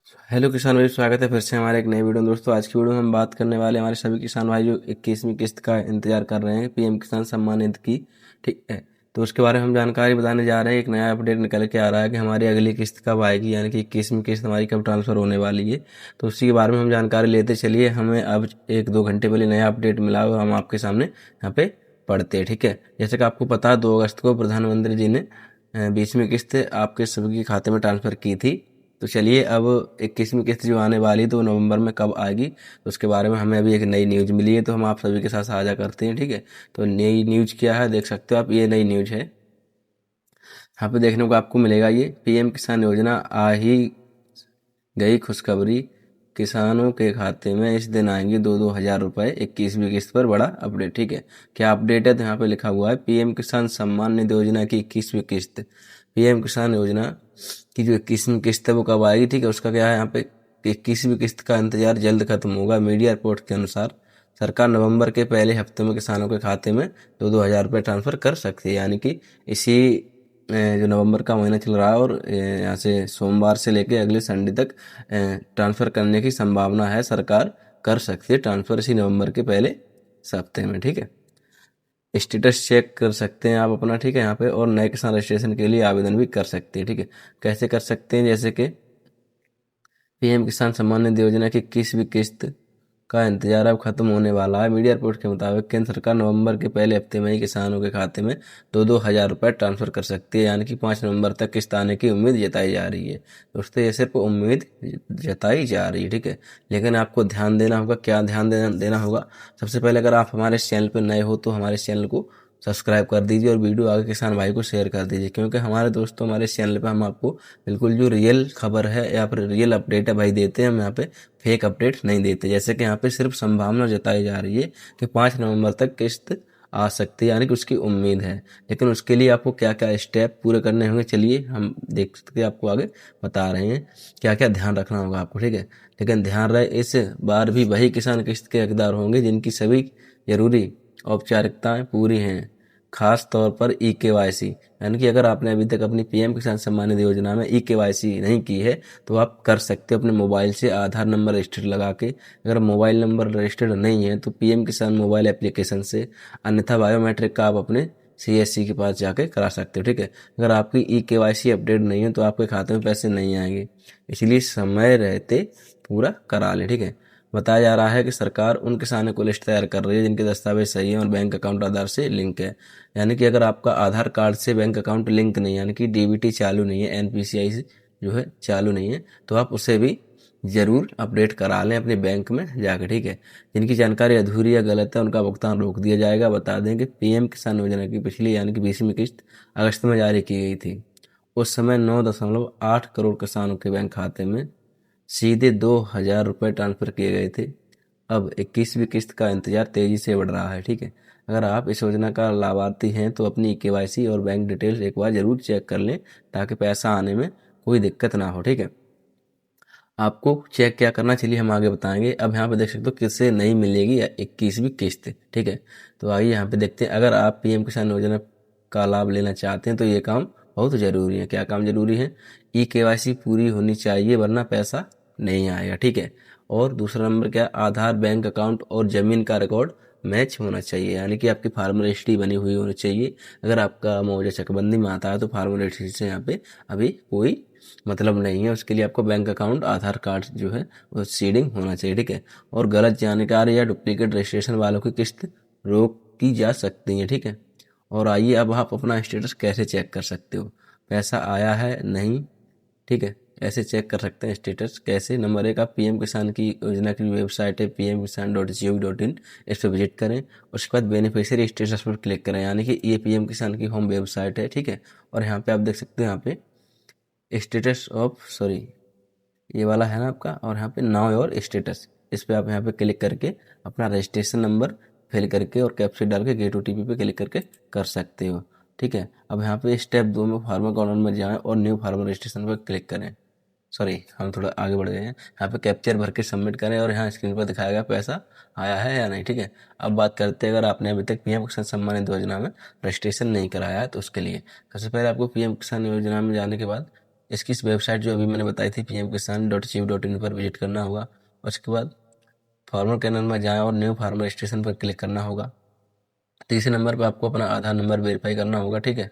Hello किसान भाई, स्वागत है फिर से हमारे एक नए वीडियो में। दोस्तों, आज की वीडियो में हम बात करने वाले हमारे सभी किसान भाई जो 21वीं किस्त का इंतजार कर रहे हैं, पीएम किसान सम्मान निधि की। ठीक है, तो उसके बारे में हम जानकारी बताने जा रहे हैं। एक नया अपडेट निकल के आ रहा है कि हमारी अगली किस्त कब आएगी, यानी कि 21वीं किस्त हमारी कब ट्रांसफर होने वाली है। तो उसी के बारे में हम जानकारी लेते चलिए। हमें अब 1-2 घंटे पहले नया अपडेट मिला और हम आपके सामने यहाँ पे पढ़ते हैं। ठीक है, जैसे कि आपको पता है 2 अगस्त को प्रधानमंत्री जी ने 20वीं किस्त आपके सभी के खाते में ट्रांसफर की थी। तो चलिए, अब 21वीं किस्त जो आने वाली है तो नवंबर में कब आएगी, तो उसके बारे में हमें अभी एक नई न्यूज़ मिली है, तो हम आप सभी के साथ साझा करते हैं। ठीक है, तो नई न्यूज़ क्या है देख सकते हो आप, ये नई न्यूज़ है। यहाँ पे देखने को आपको मिलेगा, ये पीएम किसान योजना आ ही गई खुशखबरी, किसानों के खाते में इस दिन आएंगे 2-2 हज़ार रुपए 21वीं किस्त पर, बड़ा अपडेट। ठीक है, क्या अपडेट है, तो यहाँ पे लिखा हुआ है पीएम किसान सम्मान निधि योजना की 21वीं किस्त। पीएम किसान योजना की जो 21वीं किस्त है वो कब आएगी, ठीक है, उसका क्या है यहाँ पे, 21वीं किस्त का इंतजार जल्द खत्म होगा। मीडिया रिपोर्ट के अनुसार सरकार नवंबर के पहले हफ्ते में किसानों के खाते में 2-2 हज़ार रुपये ट्रांसफर कर सकती है, यानी कि इसी जो नवंबर का महीना चल रहा है और यहाँ से सोमवार से लेके अगले संडे तक ट्रांसफ़र करने की संभावना है। सरकार कर सकती है ट्रांसफ़र इसी नवंबर के पहले हफ्ते में। ठीक है, स्टेटस चेक कर सकते हैं आप अपना। ठीक है, यहाँ पे और नए किसान रजिस्ट्रेशन के लिए आवेदन भी कर सकते हैं। ठीक है, कैसे कर सकते हैं, जैसे कि पीएम किसान सम्मान निधि योजना की 21वीं किस्त का इंतजार अब खत्म होने वाला है। मीडिया रिपोर्ट के मुताबिक केंद्र सरकार नवंबर के पहले हफ्ते में ही किसानों के खाते में 2-2 हज़ार रुपये ट्रांसफर कर सकती है, यानी कि 5 नवंबर तक किस्त आने की उम्मीद जताई जा रही है। दोस्तों, ये सिर्फ उम्मीद जताई जा रही है। ठीक है, लेकिन आपको ध्यान देना होगा। क्या ध्यान देना होगा, सबसे पहले अगर आप हमारे चैनल पर नए हो तो हमारे चैनल को सब्सक्राइब कर दीजिए और वीडियो आगे किसान भाई को शेयर कर दीजिए, क्योंकि हमारे दोस्तों हमारे चैनल पे हम आपको बिल्कुल जो रियल खबर है या फिर रियल अपडेट है भाई देते हैं। हम यहाँ पे फेक अपडेट नहीं देते। जैसे कि यहाँ पे सिर्फ संभावना जताई जा रही है कि 5 नवंबर तक किस्त आ सकती है, यानी कि उसकी उम्मीद है। लेकिन उसके लिए आपको क्या क्या स्टेप पूरे करने होंगे, चलिए हम देख सकते हैं, आपको आगे बता रहे हैं क्या क्या ध्यान रखना होगा आपको। ठीक है, लेकिन ध्यान रहे इस बार भी वही किसान किस्त के हकदार होंगे जिनकी सभी जरूरी औपचारिकताएं पूरी हैं, खास तौर पर ई-केवाईसी। यानी कि अगर आपने अभी तक अपनी पीएम किसान सम्मान निधि योजना में ई-केवाईसी नहीं की है तो आप कर सकते हो अपने मोबाइल से आधार नंबर रजिस्टर्ड लगा के। अगर मोबाइल नंबर रजिस्टर्ड नहीं है तो पीएम किसान मोबाइल एप्लीकेशन से, अन्यथा बायोमेट्रिक का आप अपने सीएससी के पास जाके करा सकते हो। ठीक है, अगर आपकी ई-केवाईसी अपडेट नहीं है तो आपके खाते में पैसे नहीं आएंगे, इसलिए समय रहते पूरा करा लें। ठीक है, बताया जा रहा है कि सरकार उन किसानों को लिस्ट तैयार कर रही है जिनके दस्तावेज सही हैं और बैंक अकाउंट आधार से लिंक है। यानी कि अगर आपका आधार कार्ड से बैंक अकाउंट लिंक नहीं है, यानी कि डीबीटी चालू नहीं है, एनपीसीआई से जो है चालू नहीं है, तो आप उसे भी जरूर अपडेट करा लें अपने बैंक में जाकर। ठीक है, जिनकी जानकारी अधूरी या गलत है उनका भुगतान रोक दिया जाएगा। बता दें कि पीएम किसान योजना की पिछली यानी कि 20वीं किस्त अगस्त में जारी की गई थी। उस समय 9.8 करोड़ किसानों के बैंक खाते में सीधे 2 हज़ार रुपये ट्रांसफर किए गए थे। अब 21वीं किस्त का इंतजार तेजी से बढ़ रहा है। ठीक है, अगर आप इस योजना का लाभार्थी हैं तो अपनी केवाईसी और बैंक डिटेल्स एक बार जरूर चेक कर लें ताकि पैसा आने में कोई दिक्कत ना हो। ठीक है, आपको चेक क्या करना, चलिए हम आगे बताएंगे। अब यहाँ पे देख सकते हो किससे नहीं मिलेगी 21वीं किस्त। ठीक है, तो आइए यहाँ पे देखते हैं। अगर आप पीएम किसान योजना का लाभ लेना चाहते हैं तो ये काम बहुत ज़रूरी है। क्या काम जरूरी है, ई-केवाईसी पूरी होनी चाहिए वरना पैसा नहीं आएगा। ठीक है, और दूसरा नंबर क्या, आधार, बैंक अकाउंट और ज़मीन का रिकॉर्ड मैच होना चाहिए, यानी कि आपकी फार्मर रजिस्ट्री बनी हुई होनी चाहिए। अगर आपका मुआवजा चकबंदी में आता है तो फार्मर रजिस्ट्री से यहाँ पे अभी कोई मतलब नहीं है। उसके लिए आपको बैंक अकाउंट, आधार कार्ड जो है वो सीडिंग होना चाहिए। ठीक है, और गलत जानकारी या डुप्लीकेट रजिस्ट्रेशन वालों की किस्त रोक की जा सकती है। ठीक है, और आइए अब आप अपना स्टेटस कैसे चेक कर सकते हो, पैसा आया है नहीं। ठीक है, ऐसे चेक कर सकते हैं स्टेटस कैसे। नंबर 1, आप पीएम किसान की योजना की वेबसाइट है pmkisan.gov.in, इस पर विजिट करें। उसके बाद बेनिफिशियरी स्टेटस पर क्लिक करें, यानी कि ये पीएम किसान की होम वेबसाइट है। ठीक है, और यहाँ पे आप देख सकते हैं, यहाँ पे स्टेटस ऑफ सॉरी ये वाला है ना आपका, और यहाँ पे नाउ योर स्टेटस, इस पे आप यहाँ पे क्लिक करके अपना रजिस्ट्रेशन नंबर फिल करके और कैप्चा डाल के गेट ओटीपी पे क्लिक करके कर सकते हो। ठीक है, अब यहाँ पे स्टेप 2 में फार्मर अकाउंट में जाएं और न्यू फार्मर रजिस्ट्रेशन पर क्लिक करें। सॉरी, हम थोड़ा आगे बढ़ गए हैं। यहाँ पे कैप्चर भर के सबमिट करें और यहाँ स्क्रीन पर दिखाएगा पैसा आया है या नहीं। ठीक है, अब बात करते हैं अगर आपने अभी तक पीएम किसान सम्मान निधि योजना में रजिस्ट्रेशन नहीं कराया है तो उसके लिए सबसे पहले आपको पीएम किसान योजना में जाने के बाद इसकी इस वेबसाइट जो अभी मैंने बताई थी pmkisan.gov.in पर विजिट करना होगा। उसके बाद फार्मर कैनल में जाएं और न्यू फार्मर रजिस्ट्रेशन पर क्लिक करना होगा। तीसरे नंबर पर आपको अपना आधार नंबर वेरीफाई करना होगा, ठीक है।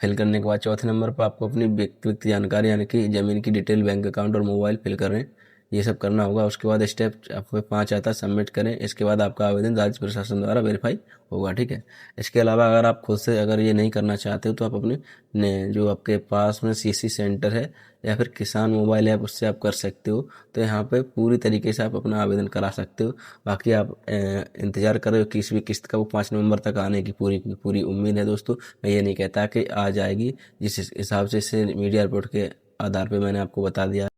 फिल करने के बाद चौथे नंबर पर आपको अपनी व्यक्तिगत जानकारी यानी कि ज़मीन की डिटेल, बैंक अकाउंट और मोबाइल फिल करें, ये सब करना होगा। उसके बाद स्टेप आपको 5 आता है, सबमिट करें। इसके बाद आपका आवेदन राज्य प्रशासन द्वारा वेरीफाई होगा, ठीक है। इसके अलावा अगर आप खुद से अगर ये नहीं करना चाहते हो तो आप अपने जो आपके पास में सीसी सेंटर है या फिर किसान मोबाइल ऐप, उससे आप कर सकते हो। तो यहाँ पे पूरी तरीके से आप अपना आवेदन करा सकते हो। बाकी आप इंतज़ार करो कि इसवी किस्त का वो 5 नवंबर तक आने की पूरी पूरी उम्मीद है दोस्तों। मैं ये नहीं कहता कि आ जाएगी, जिस हिसाब से इसे मीडिया रिपोर्ट के आधार पे मैंने आपको बता दिया।